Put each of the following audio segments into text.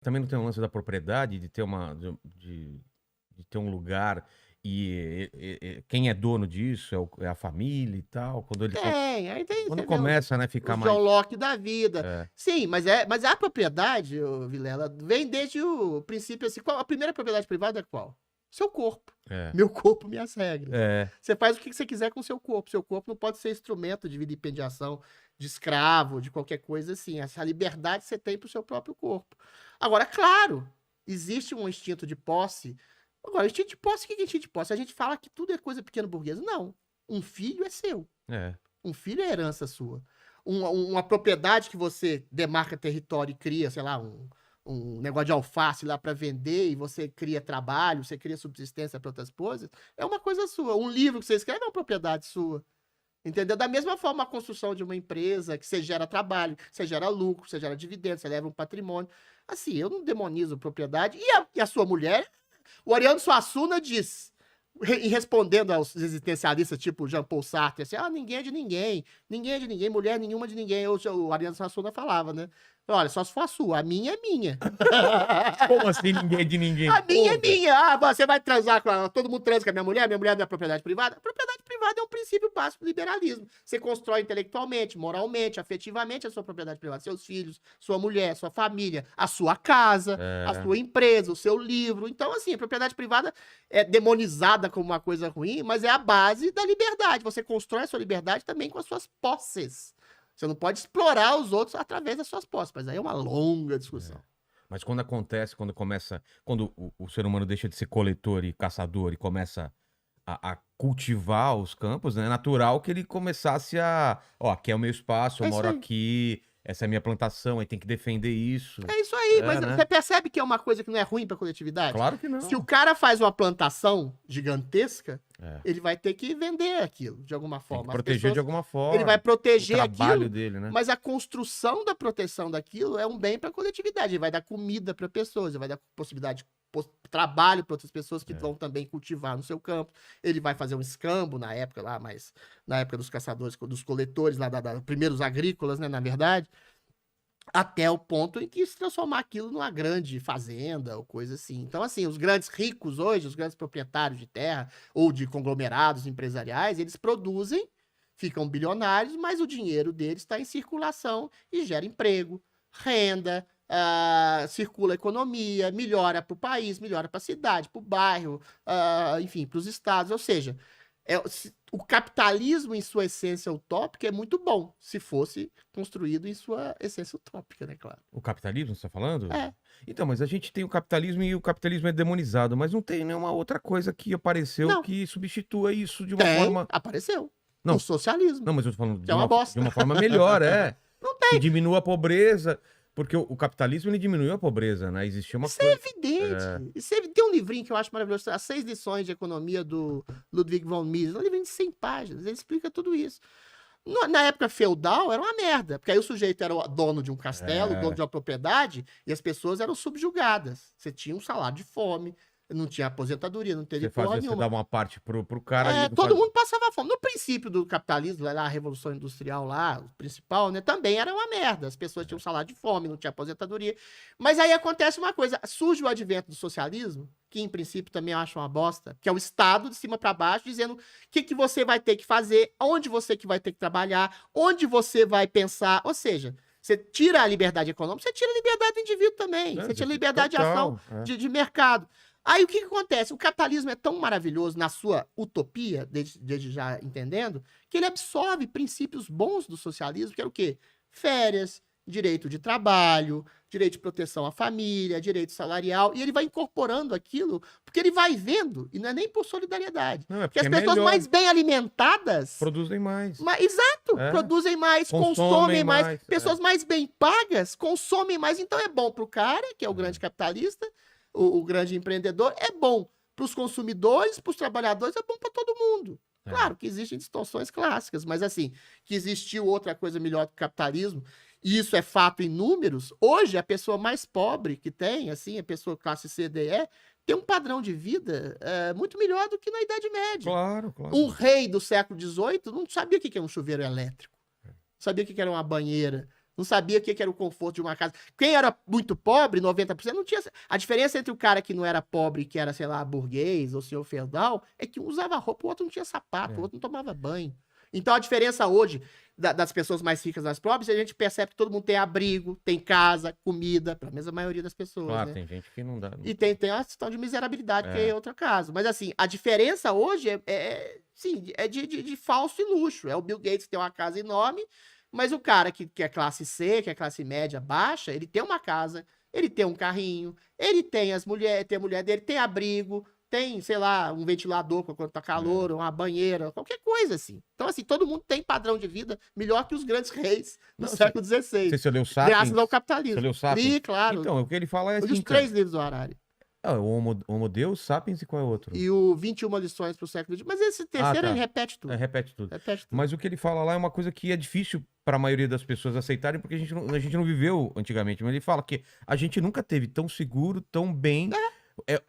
Também não tem um lance da propriedade, de ter de ter um lugar quem é dono disso é a família e tal, quando ele Aí tem, quando você vê começa, né, ficar o John mais Locke da vida. é, Sim, mas a propriedade, ô Vilela, vem desde o princípio assim, qual a primeira propriedade privada é qual? Seu corpo. é, Meu corpo, minhas regras. é, Você faz o que você quiser com o seu corpo. Seu corpo não pode ser instrumento de vilipendiação, de escravo, de qualquer coisa assim. Essa liberdade você tem pro seu próprio corpo. Agora, claro, existe um instinto de posse. Agora, instinto de posse, o que é instinto de posse? A gente fala que tudo é coisa pequena burguesa. Não. Um filho é seu. é. Um filho é herança sua. Uma propriedade que você demarca território e cria, sei lá, um negócio de alface lá para vender e você cria trabalho, você cria subsistência para outras coisas, é uma coisa sua. Um livro que você escreve é uma propriedade sua. Entendeu? Da mesma forma, a construção de uma empresa, que você gera trabalho, você gera lucro, você gera dividendos, você leva um patrimônio. Assim, eu não demonizo propriedade. E a sua mulher? O Ariano Suassuna diz, e respondendo aos existencialistas tipo Jean Paul Sartre, assim, ninguém é de ninguém, mulher nenhuma de ninguém. O Ariano Suassuna falava, né? Olha, só se for a sua, a minha é minha. Como assim ninguém é de ninguém? A minha é minha. Você vai transar com todo mundo transa com a minha mulher não é propriedade privada? A propriedade privada é um princípio básico do liberalismo. Você constrói intelectualmente, moralmente, afetivamente a sua propriedade privada, seus filhos, sua mulher, sua família, a sua casa, a sua empresa, o seu livro. Então, assim, a propriedade privada é demonizada como uma coisa ruim, mas é a base da liberdade. Você constrói a sua liberdade também com as suas posses. Você não pode explorar os outros através das suas posses, mas aí é uma longa discussão. Mas quando acontece, quando o ser humano deixa de ser coletor e caçador e começa a cultivar os campos, né, é natural que ele começasse aqui é o meu espaço, eu É isso moro aí. aqui, essa é a minha plantação, aí tem que defender isso. É isso aí, mas Né? você percebe que é uma coisa que não é ruim pra coletividade? Claro que Se o não. cara faz uma plantação gigantesca, É. ele vai ter que vender aquilo, de alguma Tem que forma. proteger de alguma Ele vai forma. O proteger trabalho aquilo, dele, né? mas a construção da proteção daquilo é um bem pra coletividade. Ele vai dar comida pra pessoas, ele vai dar possibilidade de trabalho para outras pessoas que vão também cultivar no seu campo. Ele vai fazer um escambo na época lá, mas na época dos caçadores, dos coletores, lá primeiros agrícolas, né, na verdade, até o ponto em que se transformar aquilo numa grande fazenda ou coisa assim. Então, assim, os grandes ricos hoje, os grandes proprietários de terra ou de conglomerados empresariais, eles produzem, ficam bilionários, mas o dinheiro deles está em circulação e gera emprego, renda, circula a economia, melhora para o país, melhora para a cidade, para o bairro, enfim, para os estados. Ou seja, o capitalismo em sua essência utópica é muito bom, se fosse construído em sua essência utópica, né, claro. O capitalismo, você tá falando? É. Então, mas a gente tem o capitalismo e o capitalismo é demonizado, mas não tem nenhuma outra coisa que apareceu Não, que substitua isso de uma forma. apareceu. Não, O socialismo, não, mas eu tô falando que é uma de bosta. uma forma melhor, Não que tem. diminua a pobreza, porque o capitalismo ele diminuiu a pobreza, né? Existia uma Isso é coisa. evidente. Tem um livrinho que eu acho maravilhoso, As 6 Lições de Economia do Ludwig von Mises. Um livrinho de 100 páginas, ele explica tudo isso. Na época feudal era uma merda, porque aí o sujeito era o dono de um castelo, dono de uma propriedade, e as pessoas eram subjugadas. Você tinha um salário de fome, não tinha aposentadoria, não teve porra Você nenhuma. dava uma parte pro cara ali. Todo mundo passava fome. No princípio do capitalismo, lá, a Revolução Industrial lá, o principal, né, também era uma merda. As pessoas tinham salário de fome, não tinha aposentadoria. Mas aí acontece uma coisa, surge o advento do socialismo, que em princípio também eu acho uma bosta, que é o Estado de cima para baixo, dizendo o que você vai ter que fazer, onde você que vai ter que trabalhar, onde você vai pensar, ou seja, você tira a liberdade econômica, você tira a liberdade do indivíduo também, você tira a liberdade de ação de mercado. Aí o que acontece? O capitalismo é tão maravilhoso na sua utopia, desde já entendendo, que ele absorve princípios bons do socialismo, que era o quê? Férias, direito de trabalho, direito de proteção à família, direito salarial, e ele vai incorporando aquilo, porque ele vai vendo, e não é nem por solidariedade. Não, porque as pessoas mais bem alimentadas produzem mais. Exato, produzem mais, consomem mais. Pessoas mais bem pagas consomem mais. Então é bom para o cara, que é o grande capitalista, o grande empreendedor, é bom para os consumidores, para os trabalhadores, é bom para todo mundo. Claro que existem distorções clássicas, mas assim, que existiu outra coisa melhor que o capitalismo, e isso é fato em números, hoje a pessoa mais pobre que tem, assim, a pessoa classe C, D, E, tem um padrão de vida muito melhor do que na Idade Média. Claro. Um rei do século XVIII não sabia o que era um chuveiro elétrico, sabia o que era uma banheira, Não sabia o que era o conforto de uma casa. Quem era muito pobre, 90%, não tinha. A diferença entre o cara que não era pobre, que era, sei lá, burguês ou senhor feudal, é que um usava roupa, o outro não tinha sapato, o outro não tomava banho. Então a diferença hoje das pessoas mais ricas das pobres, a gente percebe que todo mundo tem abrigo, tem casa, comida, pela mesma maioria das pessoas. Claro, né? tem gente que não dá. E tem uma questão de miserabilidade, que é outro caso. Mas assim, a diferença hoje sim, é de falso e luxo. É o Bill Gates que tem uma casa enorme, mas o cara que é classe C, que é classe média baixa, ele tem uma casa, ele tem um carrinho, ele tem tem a mulher dele, tem abrigo, tem, sei lá, um ventilador quando tá calor, uma banheira, qualquer coisa assim. Então, assim, todo mundo tem padrão de vida melhor que os grandes reis do século XVI. Você leu Sapiens? Graças ao capitalismo. Você leu Sapiens? Li, claro. Então, o que ele fala é Os assim, 3 livros do Harari. o Homo Deus, Sapiens e qual é o outro? E o 21 lições pro século XX. Mas esse terceiro, tá. ele repete tudo. Repete tudo. Repete tudo. Mas o que ele fala lá é uma coisa que é difícil para a maioria das pessoas aceitarem, porque a gente não viveu antigamente. Mas ele fala que a gente nunca teve tão seguro, tão bem.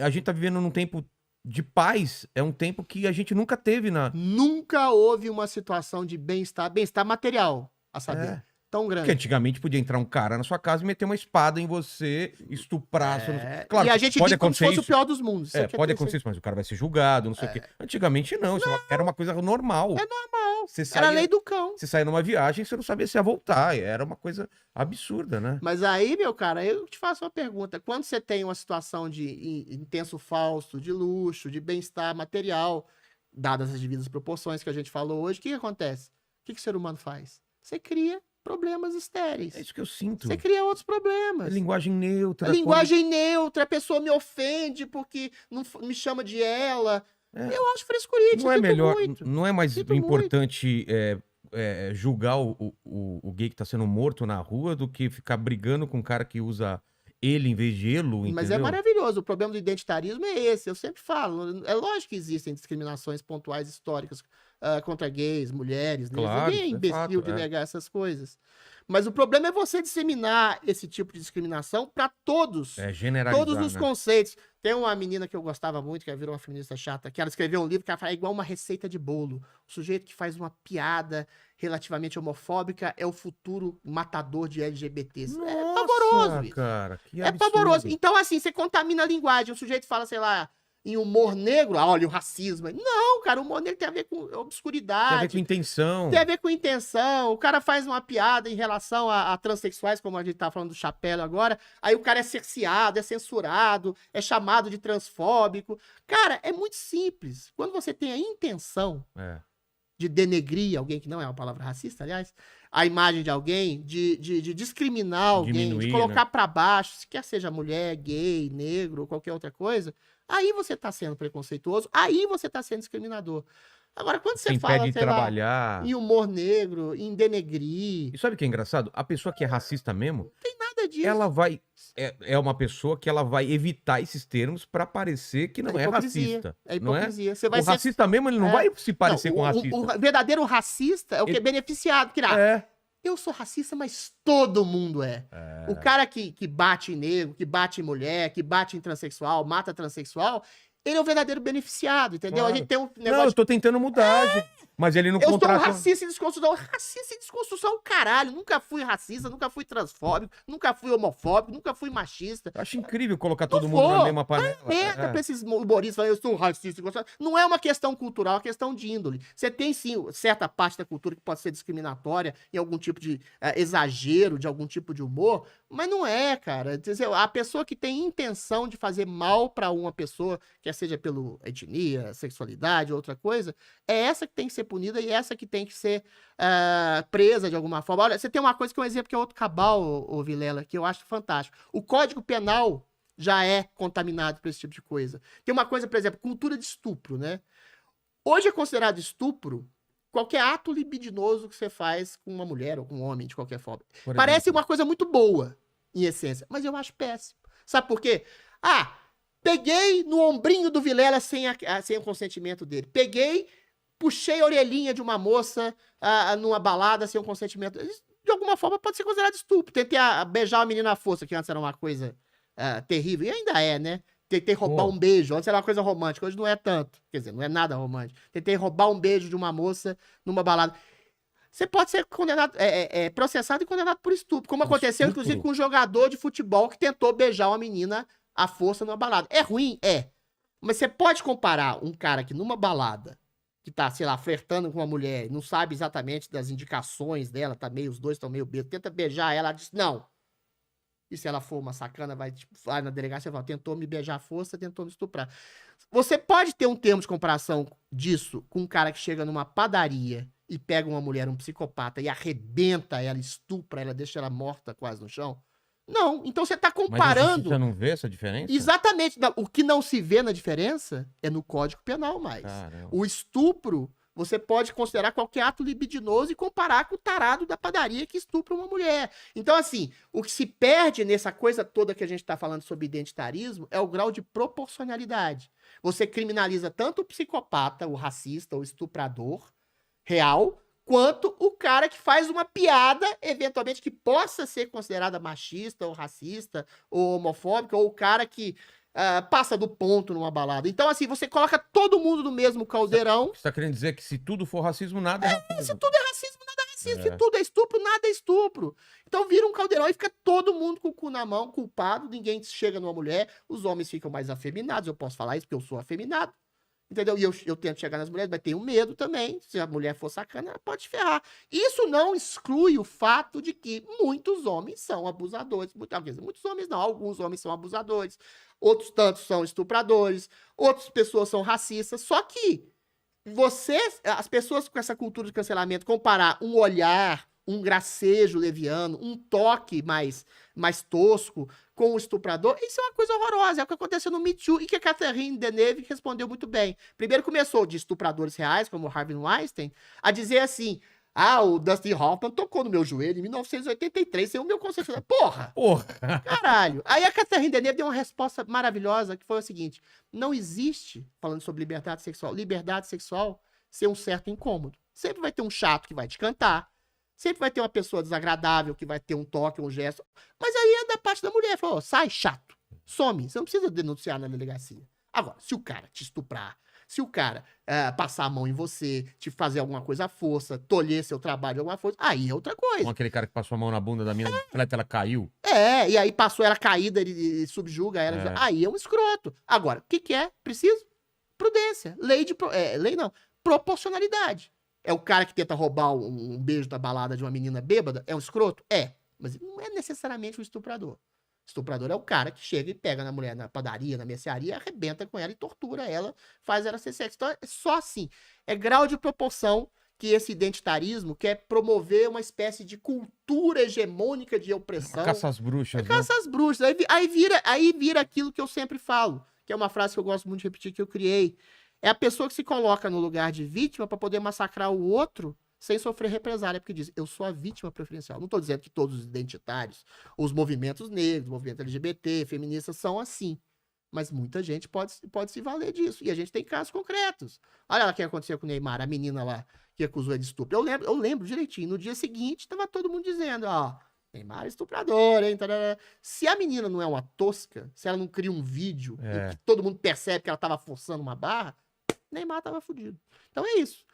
A gente tá vivendo num tempo de paz, é um tempo que a gente nunca teve Nunca houve uma situação de bem-estar material, a saber. Tão grande. Porque antigamente podia entrar um cara na sua casa e meter uma espada em você, estuprar. Claro, e a gente pode diz como se acontecer fosse o pior dos mundos. pode acontecer isso, mas o cara vai ser julgado, não sei o quê. Antigamente não, isso era uma coisa normal. É normal. Você Era a lei do cão. Você saía numa viagem, você não sabia se ia voltar. Era uma coisa absurda, né? Mas aí, meu cara, eu te faço uma pergunta. Quando você tem uma situação de intenso falso, de luxo, de bem-estar material, dadas as devidas proporções que a gente falou hoje, o que acontece? O que o ser humano faz? Você cria problemas estéreis. É isso que eu sinto. Você cria outros problemas. É linguagem neutra. Linguagem neutra, a pessoa me ofende porque não me chama de ela. Eu acho frescurite. Não é melhor, não é mais Sinto importante julgar o gay que tá sendo morto na rua do que ficar brigando com um cara que usa ele em vez de elo, entendeu? Mas é maravilhoso. O problema do identitarismo é esse. Eu sempre falo. É lógico que existem discriminações pontuais históricas contra gays, mulheres, negros. Claro, Ninguém é imbecil de fato, negar essas coisas. Mas o problema é você disseminar esse tipo de discriminação para todos. Generalizar, Todos os né? conceitos. Tem uma menina que eu gostava muito, que virou uma feminista chata, que ela escreveu um livro que ela fala igual uma receita de bolo. O sujeito que faz uma piada relativamente homofóbica é o futuro matador de LGBTs. Nossa, é pavoroso isso. Cara, que É pavoroso. Então, assim, você contamina a linguagem. O sujeito fala, sei lá, em humor negro, olha o racismo. Não, cara, o humor negro tem a ver com obscuridade. Tem a ver com intenção. Tem a ver com intenção. O cara faz uma piada em relação a transexuais, como a gente tá falando do Chapéu agora. Aí o cara é cerceado, é censurado, é chamado de transfóbico. Cara, é muito simples. Quando você tem a intenção de denegrir alguém, que não é uma palavra racista, aliás, a imagem de alguém, de discriminar alguém, diminuir, de colocar pra baixo, se quer seja mulher, gay, negro ou qualquer outra coisa, aí você tá sendo preconceituoso, aí você tá sendo discriminador. Agora, quando você fala, impede de trabalhar. em humor negro, em denegrir... E sabe o que é engraçado? A pessoa que é racista mesmo, não tem nada disso. ela vai... É uma pessoa que ela vai evitar esses termos pra parecer que não é racista. É hipocrisia. Você vai o racista mesmo, ele não vai se parecer com racista. O verdadeiro racista é o que é beneficiado. Que, eu sou racista, mas todo mundo é. O cara que bate em negro, que bate em mulher, que bate em transexual, mata transexual, ele é o verdadeiro beneficiado, entendeu? Claro. A gente tem um negócio... Não, eu tô tentando mudar, gente. Mas ele não contrata... Eu sou um racista e desconstrução. Racista e desconstrução, caralho. Nunca fui racista, nunca fui transfóbico, nunca fui homofóbico, nunca fui machista. Eu acho incrível colocar todo mundo na mesma panela. Merda pra esses humoristas falarem, eu sou um racista. Não é uma questão cultural, é uma questão de índole. Você tem, sim, certa parte da cultura que pode ser discriminatória em algum tipo de exagero, de algum tipo de humor, mas não é, cara. A pessoa que tem intenção de fazer mal pra uma pessoa, quer seja pela etnia, sexualidade, outra coisa, é essa que tem que ser punida e essa que tem que ser presa de alguma forma. Olha, você tem uma coisa que é um exemplo que é outro cabal, ô Vilela, que eu acho fantástico. O Código Penal já é contaminado por esse tipo de coisa. Tem uma coisa, por exemplo, cultura de estupro, né? Hoje é considerado estupro qualquer ato libidinoso que você faz com uma mulher ou com um homem, de qualquer forma. Parece uma coisa muito boa, em essência, mas eu acho péssimo. Sabe por quê? Peguei no ombrinho do Vilela sem o consentimento dele. Puxei a orelhinha de uma moça numa balada sem o consentimento. De alguma forma pode ser considerado estupro. Tentei beijar uma menina à força, que antes era uma coisa terrível. E ainda é, né? Tentei roubar um beijo. Antes era uma coisa romântica. Hoje não é tanto. Quer dizer, não é nada romântico. Tentei roubar um beijo de uma moça numa balada. você pode ser condenado, processado e condenado por estupro. Como Por aconteceu, estupro? inclusive, com um jogador de futebol que tentou beijar uma menina à força numa balada. É ruim? É. Mas você pode comparar um cara que numa balada, que tá, sei lá, flertando com uma mulher, não sabe exatamente das indicações dela, os dois estão meio bêbados, tenta beijar ela, ela diz não. E se ela for uma sacana, vai na delegacia e fala, tentou me beijar à força, tentou me estuprar. Você pode ter um termo de comparação disso com um cara que chega numa padaria e pega uma mulher, um psicopata, e arrebenta ela, estupra ela, deixa ela morta quase no chão? Não. Então você tá Mas a comparando. justiça não vê essa diferença? Exatamente. O que não se vê na diferença é no Código Penal mais. Caramba. O estupro, você pode considerar qualquer ato libidinoso e comparar com o tarado da padaria que estupra uma mulher. Então, assim, o que se perde nessa coisa toda que a gente está falando sobre identitarismo é o grau de proporcionalidade. Você criminaliza tanto o psicopata, o racista, o estuprador real, quanto o cara que faz uma piada, eventualmente, que possa ser considerada machista, ou racista, ou homofóbica, ou o cara que passa do ponto numa balada. Então, assim, você coloca todo mundo no mesmo caldeirão. Você tá querendo dizer que se tudo for racismo, nada é racismo? Se tudo é racismo, nada é racismo. Se tudo é estupro, nada é estupro. Então vira um caldeirão e fica todo mundo com o cu na mão, culpado, ninguém chega numa mulher, os homens ficam mais afeminados, eu posso falar isso porque eu sou afeminado. Entendeu? E eu tento chegar nas mulheres, mas tenho medo também. Se a mulher for sacana, ela pode ferrar. Isso não exclui o fato de que muitos homens são abusadores. Muitos homens não, alguns homens são abusadores. Outros tantos são estupradores. Outras pessoas são racistas. Só que as pessoas com essa cultura de cancelamento, comparar um olhar, um gracejo leviano, um toque mais tosco com o estuprador, isso é uma coisa horrorosa. É o que aconteceu no Me Too e que a Catherine Deneuve respondeu muito bem. Primeiro começou de estupradores reais, como o Harvey Weinstein, a dizer assim, o Dustin Hoffman tocou no meu joelho em 1983, sem o meu consentimento. Porra! Caralho! Aí a Catherine Deneuve deu uma resposta maravilhosa, que foi o seguinte, não existe, falando sobre liberdade sexual ser um certo incômodo. Sempre vai ter um chato que vai te cantar, sempre vai ter uma pessoa desagradável que vai ter um toque, um gesto. Mas aí é da parte da mulher. Falou, sai, chato. Some. Você não precisa denunciar na delegacia. Agora, se o cara te estuprar, se o cara passar a mão em você, te fazer alguma coisa à força, tolher seu trabalho de alguma força, aí é outra coisa. Como aquele cara que passou a mão na bunda da mina, ela caiu. E aí passou ela caída, ele subjuga ela. Aí é um escroto. Agora, o que é? Preciso? Prudência. Lei não. Proporcionalidade. É o cara que tenta roubar um beijo da balada de uma menina bêbada? É um escroto? É. Mas não é necessariamente um estuprador. Estuprador é o cara que chega e pega na mulher na padaria, na mercearia, arrebenta com ela e tortura ela, faz ela ser sexo. Então é só assim. É grau de proporção que esse identitarismo quer promover uma espécie de cultura hegemônica de opressão. Caça às bruxas, Caça às bruxas. Aí vira aquilo que eu sempre falo, que é uma frase que eu gosto muito de repetir, que eu criei. É a pessoa que se coloca no lugar de vítima para poder massacrar o outro sem sofrer represália, porque diz, eu sou a vítima preferencial. Não estou dizendo que todos os identitários, os movimentos negros, o movimento LGBT, feministas são assim. Mas muita gente pode se valer disso. E a gente tem casos concretos. Olha lá o que aconteceu com o Neymar, a menina lá que acusou ele de estupro. Eu lembro direitinho. No dia seguinte, tava todo mundo dizendo, Neymar é estuprador, hein? Se a menina não é uma tosca, se ela não cria um vídeo em que todo mundo percebe que ela tava forçando uma barra, Neymar tava fudido. Então é isso.